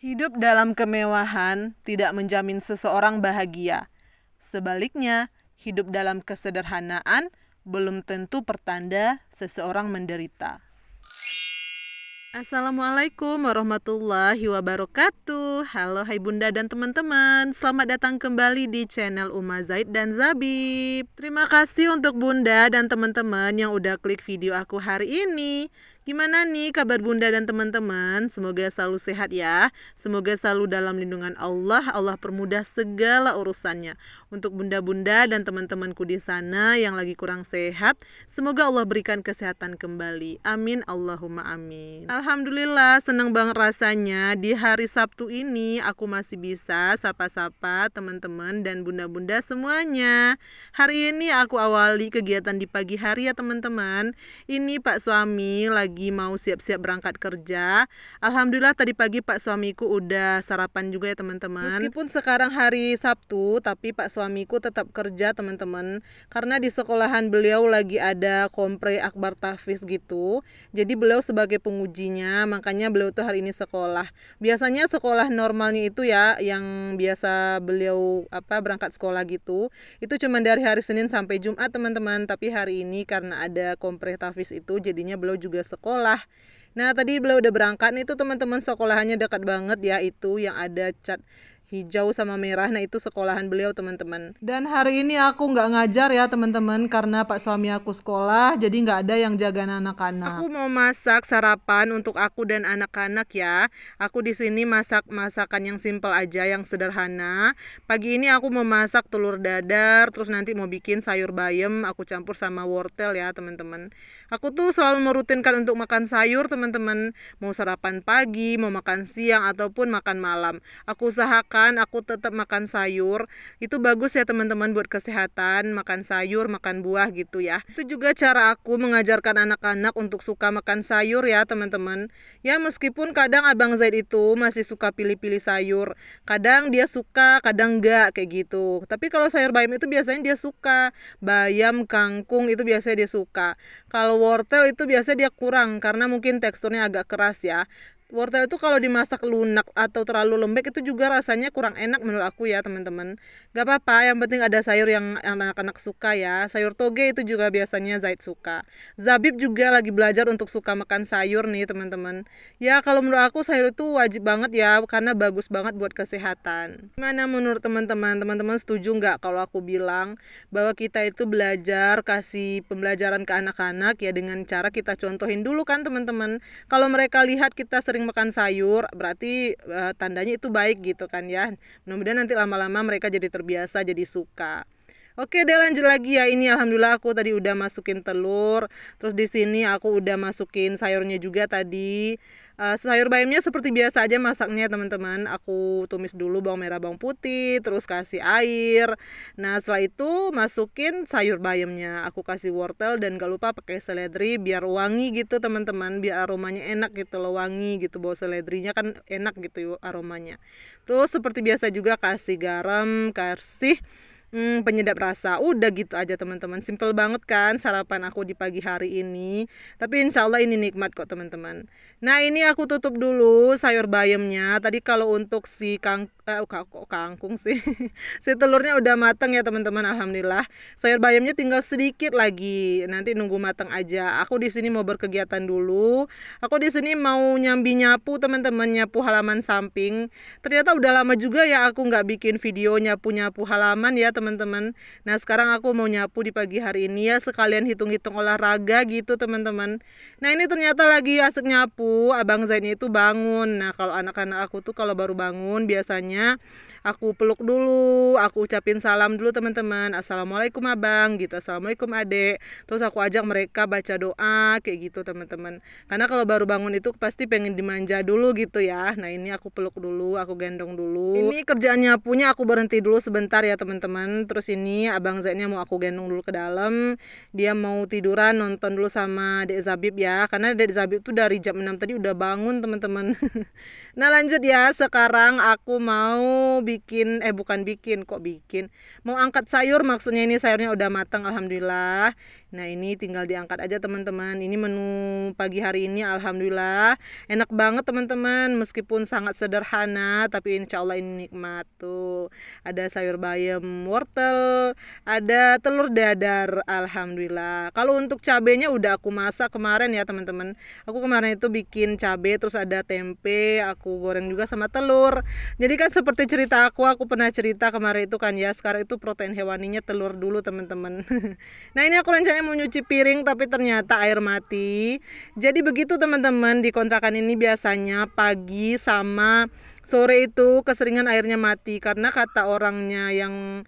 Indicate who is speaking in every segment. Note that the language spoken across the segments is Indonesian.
Speaker 1: Hidup dalam kemewahan tidak menjamin seseorang bahagia. Sebaliknya, hidup dalam kesederhanaan belum tentu pertanda seseorang menderita. Assalamualaikum warahmatullahi wabarakatuh. Halo hai bunda dan teman-teman. Selamat datang kembali di channel Uma Zaid dan Zabib. Terima kasih untuk bunda dan teman-teman yang udah klik video aku hari ini. Gimana nih kabar bunda dan teman-teman? Semoga selalu sehat ya. Semoga selalu dalam lindungan Allah. Allah permudah segala urusannya. Untuk bunda-bunda dan teman-temanku di sana yang lagi kurang sehat, semoga Allah berikan kesehatan kembali. Amin Allahumma amin. Alhamdulillah, senang banget rasanya di hari Sabtu ini aku masih bisa sapa-sapa teman-teman dan bunda-bunda semuanya. Hari ini aku awali kegiatan di pagi hari ya teman-teman. Ini Pak suami lagi mau siap-siap berangkat kerja. Alhamdulillah tadi pagi Pak suamiku udah sarapan juga ya teman-teman. Meskipun sekarang hari Sabtu, tapi Pak suamiku tetap kerja teman-teman. Karena di sekolahan beliau lagi ada kompre akbar tahfiz gitu. Jadi beliau sebagai pengujinya, makanya beliau tuh hari ini sekolah. Biasanya sekolah normalnya itu ya, yang biasa beliau berangkat sekolah gitu, itu cuma dari hari Senin sampai Jumat teman-teman. Tapi hari ini karena ada kompre tahfiz itu, jadinya beliau juga sekolah. Nah tadi beliau udah berangkat nih tuh teman-teman, sekolahannya dekat banget ya, itu yang ada cat hijau sama merah. Nah itu sekolahan beliau teman-teman. Dan hari ini aku nggak ngajar ya teman-teman, karena Pak suami aku sekolah, jadi nggak ada yang jaga anak-anak. Aku mau masak sarapan untuk aku dan anak-anak ya. Aku di sini masak masakan yang simple aja, yang sederhana. Pagi ini aku mau masak telur dadar, terus nanti mau bikin sayur bayam, aku campur sama wortel ya teman-teman. Aku tuh selalu merutinkan untuk makan sayur teman-teman. Mau sarapan pagi, mau makan siang, ataupun makan malam. Aku usahakan aku tetap makan sayur. Itu bagus ya teman-teman buat kesehatan, makan sayur, makan buah gitu ya. Itu juga cara aku mengajarkan anak-anak untuk suka makan sayur ya teman-teman. Ya meskipun kadang Abang Zaid itu masih suka pilih-pilih sayur. Kadang dia suka, kadang enggak kayak gitu. Tapi kalau sayur bayam itu biasanya dia suka. Bayam, kangkung itu biasanya dia suka. Kalau wortel itu biasanya dia kurang karena mungkin teksturnya agak keras ya. Wortel itu kalau dimasak lunak atau terlalu lembek itu juga rasanya kurang enak menurut aku ya teman-teman. Gak apa-apa, yang penting ada sayur yang anak-anak suka ya. Sayur toge itu juga biasanya Zaid suka. Zabib juga lagi belajar untuk suka makan sayur nih teman-teman. Ya kalau menurut aku sayur itu wajib banget ya, karena bagus banget buat kesehatan. Gimana menurut teman-teman? Teman-teman setuju nggak kalau aku bilang bahwa kita itu belajar, kasih pembelajaran ke anak-anak ya dengan cara kita contohin dulu kan teman-teman. Kalau mereka lihat kita sering makan sayur, berarti tandanya itu baik gitu kan ya. Mudah-mudahan nanti lama-lama mereka jadi terbiasa, jadi suka. Oke deh, lanjut lagi ya. Ini alhamdulillah aku tadi udah masukin telur. Terus di sini aku udah masukin sayurnya juga tadi. Sayur bayamnya seperti biasa aja masaknya teman-teman. Aku tumis dulu bawang merah, bawang putih, terus kasih air. Nah setelah itu masukin sayur bayamnya. Aku kasih wortel dan gak lupa pakai seledri biar wangi gitu teman-teman. Biar aromanya enak gitu loh, wangi gitu. Bau seledrinya kan enak gitu aromanya. Terus seperti biasa juga kasih garam, kasih penyedap rasa. Udah gitu aja teman-teman. Simple banget kan sarapan aku di pagi hari ini. Tapi insya Allah ini nikmat kok teman-teman. Nah ini aku tutup dulu sayur bayamnya. Tadi kalau untuk si kangkung sih. Si telurnya udah mateng ya teman-teman. Alhamdulillah. Sayur bayamnya tinggal sedikit lagi. Nanti nunggu mateng aja. Aku di sini mau berkegiatan dulu. Aku di sini mau nyambi nyapu teman-teman, nyapu halaman samping. Ternyata udah lama juga ya aku nggak bikin video nyapu-nyapu halaman ya teman-teman. Nah sekarang aku mau nyapu di pagi hari ini ya, sekalian hitung-hitung olahraga gitu teman-teman. Nah ini ternyata lagi asik nyapu, Abang Zainnya itu bangun. Nah kalau anak-anak aku tuh kalau baru bangun biasanya aku peluk dulu, aku ucapin salam dulu teman-teman. Assalamualaikum abang gitu, assalamualaikum adek. Terus aku ajak mereka baca doa kayak gitu teman-teman. Karena kalau baru bangun itu pasti pengen dimanja dulu gitu ya. Nah ini aku peluk dulu, aku gendong dulu. Ini kerjaan nyapunya aku berhenti dulu sebentar ya teman-teman. teman-teman. Terus ini abang Zaidnya mau aku gendong dulu ke dalam. Dia mau tiduran, nonton dulu sama Dek Zabib ya. Karena Dek Zabib tuh dari jam 6 tadi udah bangun teman-teman. Nah lanjut ya, sekarang aku mau bikin, bukan bikin, kok bikin. Mau angkat sayur, maksudnya ini sayurnya udah matang alhamdulillah. Nah ini tinggal diangkat aja teman-teman. Ini menu pagi hari ini alhamdulillah enak banget teman-teman. Meskipun sangat sederhana tapi insya Allah ini nikmat tuh. Ada sayur bayam wortel, ada telur dadar alhamdulillah. Kalau untuk cabenya udah aku masak kemarin ya teman-teman. Aku kemarin itu bikin cabe, terus ada tempe, aku goreng juga sama telur. Jadi kan seperti cerita aku pernah cerita kemarin itu kan ya. Sekarang itu protein hewaninya telur dulu teman-teman. Nah ini aku rencananya mau nyuci piring tapi ternyata air mati. Jadi begitu teman-teman, di kontrakan ini biasanya pagi sama sore itu keseringan airnya mati karena kata orangnya yang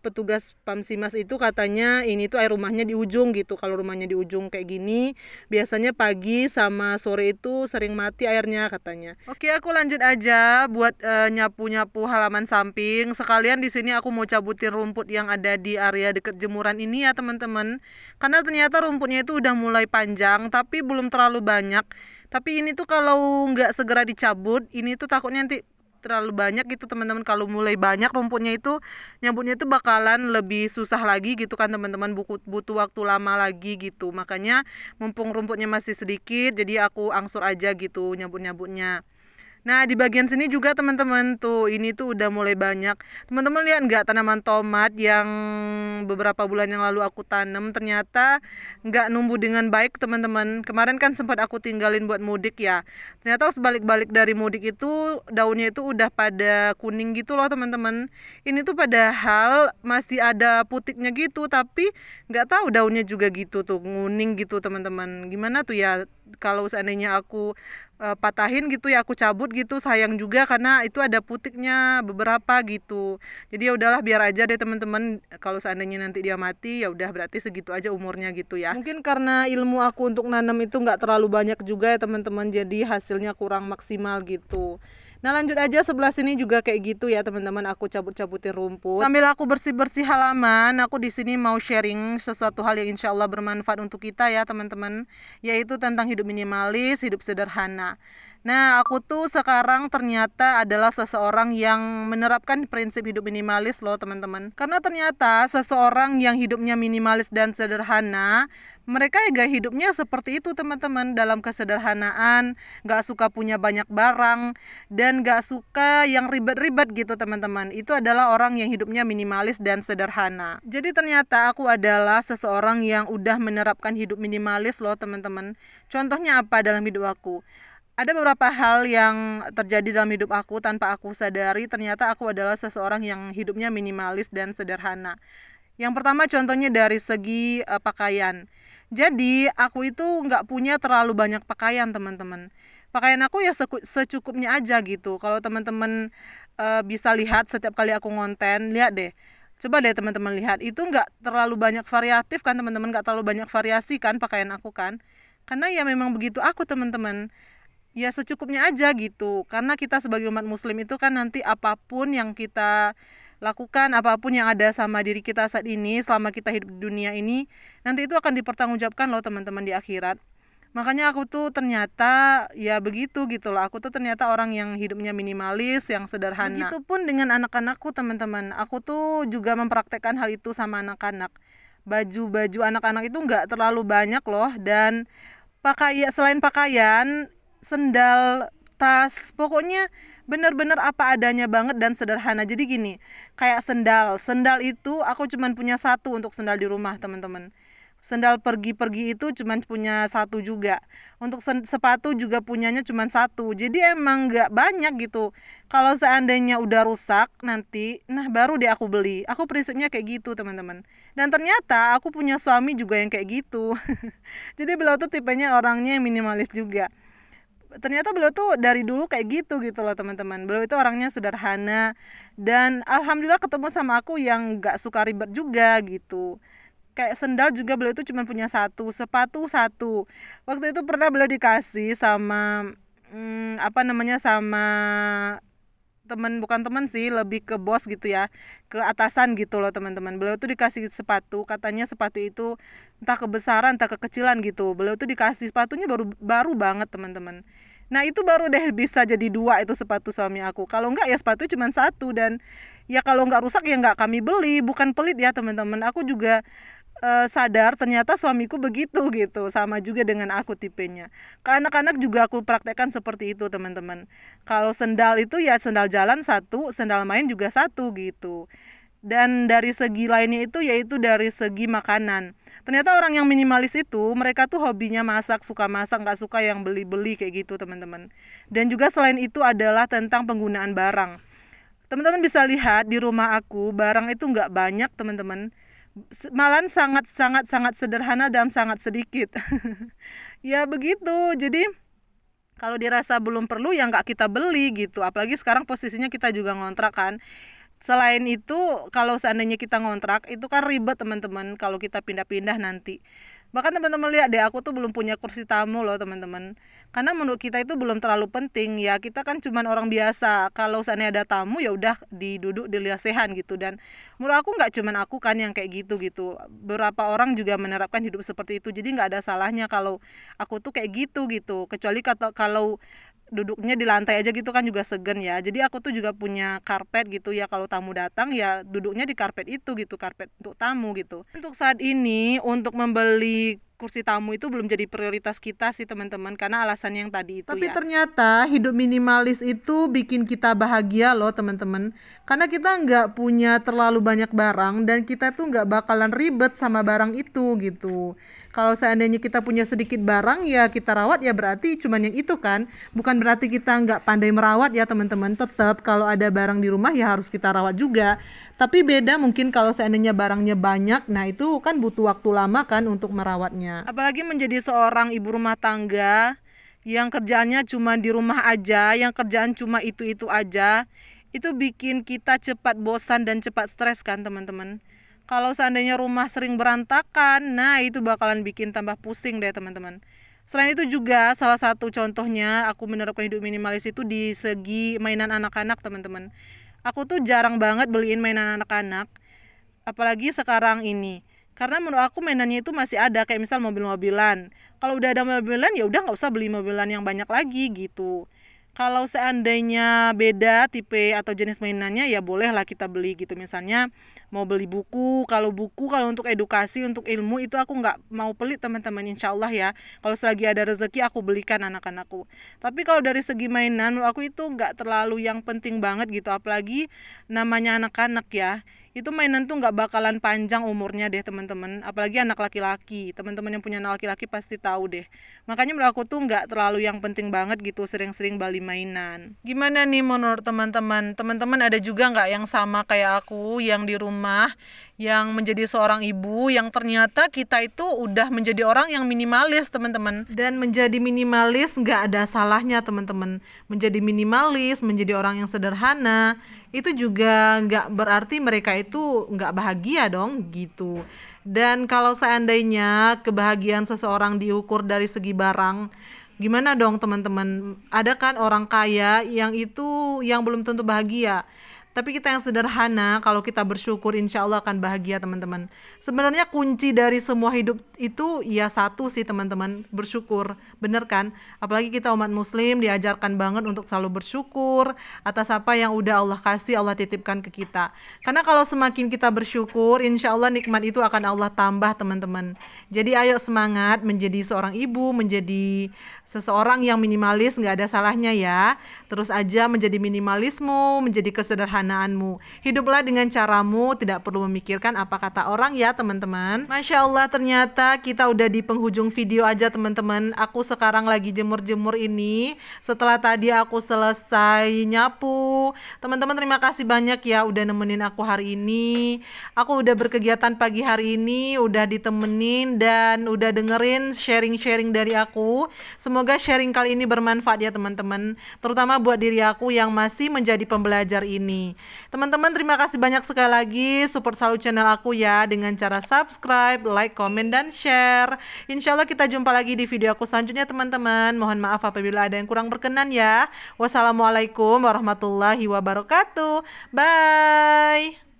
Speaker 1: petugas Pamsimas itu katanya ini tuh air rumahnya di ujung gitu. Kalau rumahnya di ujung kayak gini biasanya pagi sama sore itu sering mati airnya katanya. Oke, aku lanjut aja buat nyapu-nyapu halaman samping. Sekalian di sini aku mau cabutin rumput yang ada di area dekat jemuran ini ya teman-teman. Karena ternyata rumputnya itu udah mulai panjang tapi belum terlalu banyak. Tapi ini tuh kalau nggak segera dicabut, ini tuh takutnya nanti terlalu banyak gitu teman-teman. Kalau mulai banyak rumputnya itu nyabutnya itu bakalan lebih susah lagi gitu kan teman-teman, butuh waktu lama lagi gitu. Makanya mumpung rumputnya masih sedikit, jadi aku angsur aja gitu nyabut-nyabutnya. Nah di bagian sini juga teman-teman tuh, ini tuh udah mulai banyak. Teman-teman lihat nggak tanaman tomat yang beberapa bulan yang lalu aku tanam ternyata nggak numbuh dengan baik teman-teman. Kemarin kan sempat aku tinggalin buat mudik ya. Ternyata sebalik-balik dari mudik itu daunnya itu udah pada kuning gitu loh teman-teman. Ini tuh padahal masih ada putiknya gitu tapi nggak tahu daunnya juga gitu tuh kuning gitu teman-teman. Gimana tuh ya kalau seandainya aku patahin gitu ya, aku cabut gitu, sayang juga karena itu ada putiknya beberapa gitu. Jadi ya udahlah biar aja deh teman-teman, kalau seandainya nanti dia mati ya udah berarti segitu aja umurnya gitu ya. Mungkin karena ilmu aku untuk nanam itu nggak terlalu banyak juga ya teman-teman, jadi hasilnya kurang maksimal gitu. Nah lanjut aja, sebelah sini juga kayak gitu ya teman-teman, aku cabut-cabutin rumput. Sambil aku bersih-bersih halaman, aku di sini mau sharing sesuatu hal yang insya Allah bermanfaat untuk kita ya teman-teman, yaitu tentang hidup minimalis, hidup sederhana. Nah aku tuh sekarang ternyata adalah seseorang yang menerapkan prinsip hidup minimalis loh teman-teman. Karena ternyata seseorang yang hidupnya minimalis dan sederhana, mereka ya gaya hidupnya seperti itu teman-teman, dalam kesederhanaan, gak suka punya banyak barang, dan gak suka yang ribet-ribet gitu teman-teman. Itu adalah orang yang hidupnya minimalis dan sederhana. Jadi ternyata aku adalah seseorang yang udah menerapkan hidup minimalis loh teman-teman. Contohnya apa dalam hidup aku? Ada beberapa hal yang terjadi dalam hidup aku tanpa aku sadari, ternyata aku adalah seseorang yang hidupnya minimalis dan sederhana. Yang pertama contohnya dari segi pakaian. Jadi aku itu nggak punya terlalu banyak pakaian teman-teman. Pakaian aku ya secukupnya aja gitu. Kalau teman-teman bisa lihat setiap kali aku ngonten, lihat deh. Coba deh teman-teman lihat, itu nggak terlalu banyak variatif kan teman-teman, nggak terlalu banyak variasi kan pakaian aku kan. Karena ya memang begitu aku teman-teman. Ya secukupnya aja gitu. Karena kita sebagai umat muslim itu kan nanti apapun yang kita lakukan, apapun yang ada sama diri kita saat ini selama kita hidup di dunia ini, nanti itu akan dipertanggungjawabkan loh teman-teman di akhirat. Makanya aku tuh ternyata ya begitu gitu loh. Aku tuh ternyata orang yang hidupnya minimalis, yang sederhana. Begitupun dengan anak-anakku teman-teman. Aku tuh juga mempraktekkan hal itu sama anak-anak. Baju-baju anak-anak itu nggak terlalu banyak loh. Dan selain pakaian, sendal, tas, pokoknya bener-bener apa adanya banget dan sederhana. Jadi gini, kayak sendal itu aku cuman punya satu untuk sendal di rumah teman-teman. Sendal pergi-pergi itu cuman punya satu juga. Untuk sepatu juga punyanya cuman satu. Jadi emang gak banyak gitu. Kalau seandainya udah rusak nanti, nah baru deh aku beli. Aku prinsipnya kayak gitu teman-teman. Dan ternyata aku punya suami juga yang kayak gitu. Jadi beliau tuh tipenya orangnya yang minimalis juga. Ternyata beliau tuh dari dulu kayak gitu loh teman-teman. Beliau itu orangnya sederhana dan alhamdulillah ketemu sama aku yang gak suka ribet juga gitu. Kayak sendal juga beliau itu cuma punya satu, sepatu satu. Waktu itu pernah beliau dikasih sama sama bukan temen sih, lebih ke bos gitu ya, ke atasan gitu loh teman-teman. Beliau tuh dikasih sepatu, katanya sepatu itu entah kebesaran entah kekecilan gitu. Beliau tuh dikasih sepatunya baru baru banget teman-teman. Nah itu baru deh bisa jadi dua itu sepatu suami aku. Kalau enggak ya sepatu cuma satu, dan ya kalau enggak rusak ya enggak kami beli. Bukan pelit ya teman-teman. Aku juga sadar ternyata suamiku begitu gitu, sama juga dengan aku tipenya. Ke anak-anak juga aku praktekkan seperti itu teman-teman. Kalau sendal itu ya sendal jalan satu, sendal main juga satu gitu. Dan dari segi lainnya itu yaitu dari segi makanan. Ternyata orang yang minimalis itu mereka tuh hobinya masak, suka masak, nggak suka yang beli-beli kayak gitu teman-teman. Dan juga selain itu adalah tentang penggunaan barang. Teman-teman bisa lihat di rumah aku barang itu nggak banyak teman-teman, malah sangat sangat sangat sederhana dan sangat sedikit. Ya begitu, jadi kalau dirasa belum perlu ya nggak kita beli gitu. Apalagi sekarang posisinya kita juga ngontrak kan. Selain itu, kalau seandainya kita ngontrak itu kan ribet teman-teman kalau kita pindah-pindah nanti. Bahkan teman-teman lihat deh, aku tuh belum punya kursi tamu loh teman-teman. Karena menurut kita itu belum terlalu penting ya. Kita kan cuman orang biasa. Kalau seandainya ada tamu ya udah diduduk di lesehan gitu. Dan menurut aku nggak cuman aku kan yang kayak gitu. Beberapa orang juga menerapkan hidup seperti itu. Jadi nggak ada salahnya kalau aku tuh kayak gitu. Kecuali kalau duduknya di lantai aja gitu kan juga segen ya. Jadi aku tuh juga punya karpet gitu ya, kalau tamu datang ya duduknya di karpet itu gitu, karpet untuk tamu gitu. Untuk saat ini untuk membeli kursi tamu itu belum jadi prioritas kita sih teman-teman, karena alasan yang tadi itu. Tapi ya, ternyata hidup minimalis itu bikin kita bahagia loh teman-teman. Karena kita nggak punya terlalu banyak barang dan kita tuh nggak bakalan ribet sama barang itu gitu. Kalau seandainya kita punya sedikit barang ya kita rawat ya berarti cuman yang itu kan. Bukan berarti kita nggak pandai merawat ya teman-teman. Tetap kalau ada barang di rumah ya harus kita rawat juga. Tapi beda mungkin kalau seandainya barangnya banyak, nah itu kan butuh waktu lama kan untuk merawatnya. Apalagi menjadi seorang ibu rumah tangga yang kerjaannya cuma di rumah aja, yang kerjaan cuma itu-itu aja, itu bikin kita cepat bosan dan cepat stres kan teman-teman. Kalau seandainya rumah sering berantakan, nah itu bakalan bikin tambah pusing deh teman-teman. Selain itu juga salah satu contohnya aku menerapkan hidup minimalis itu di segi mainan anak-anak teman-teman. Aku tuh jarang banget beliin mainan anak-anak, apalagi sekarang ini. Karena menurut aku mainannya itu masih ada, kayak misal mobil-mobilan. Kalau udah ada mobilan ya udah nggak usah beli mobilan yang banyak lagi gitu. Kalau seandainya beda tipe atau jenis mainannya ya bolehlah kita beli gitu. Misalnya mau beli buku, kalau untuk edukasi, untuk ilmu itu aku nggak mau pelit teman-teman, insya Allah ya. Kalau selagi ada rezeki aku belikan anak-anakku. Tapi kalau dari segi mainan menurut aku itu nggak terlalu yang penting banget gitu. Apalagi namanya anak-anak ya. Itu mainan tuh nggak bakalan panjang umurnya deh teman-teman, apalagi anak laki-laki. Teman-teman yang punya anak laki-laki pasti tahu deh. Makanya menurut aku tuh nggak terlalu yang penting banget gitu sering-sering beli mainan. Gimana nih menurut teman-teman? Teman-teman ada juga nggak yang sama kayak aku yang di rumah, yang menjadi seorang ibu, yang ternyata kita itu udah menjadi orang yang minimalis teman-teman. Dan menjadi minimalis nggak ada salahnya teman-teman. Menjadi minimalis, menjadi orang yang sederhana, itu juga nggak berarti mereka itu nggak bahagia dong gitu. Dan kalau seandainya kebahagiaan seseorang diukur dari segi barang, gimana dong teman-teman? Ada kan orang kaya yang itu yang belum tentu bahagia. Tapi kita yang sederhana, kalau kita bersyukur insya Allah akan bahagia teman-teman. Sebenarnya kunci dari semua hidup itu ya satu sih teman-teman, bersyukur. Bener kan? Apalagi kita umat muslim diajarkan banget untuk selalu bersyukur atas apa yang udah Allah kasih, Allah titipkan ke kita. Karena kalau semakin kita bersyukur, insya Allah nikmat itu akan Allah tambah teman-teman. Jadi ayo semangat menjadi seorang ibu, menjadi seseorang yang minimalis, gak ada salahnya ya. Terus aja menjadi minimalismu, menjadi kesederhanaan. Hiduplah dengan caramu, tidak perlu memikirkan apa kata orang ya teman-teman. Masya Allah, ternyata kita udah di penghujung video aja teman-teman. Aku sekarang lagi jemur-jemur ini. Setelah tadi aku selesai nyapu. Teman-teman terima kasih banyak ya udah nemenin aku hari ini. Aku udah berkegiatan pagi hari ini, udah ditemenin dan udah dengerin sharing-sharing dari aku. Semoga sharing kali ini bermanfaat ya teman-teman. Terutama buat diri aku yang masih menjadi pembelajar ini. nih. Teman-teman, terima kasih banyak sekali lagi support selalu channel aku ya dengan cara subscribe, like, komen, dan share. Insya Allah kita jumpa lagi di video aku selanjutnya teman-teman. Mohon maaf apabila ada yang kurang berkenan ya. Wassalamualaikum warahmatullahi wabarakatuh. Bye.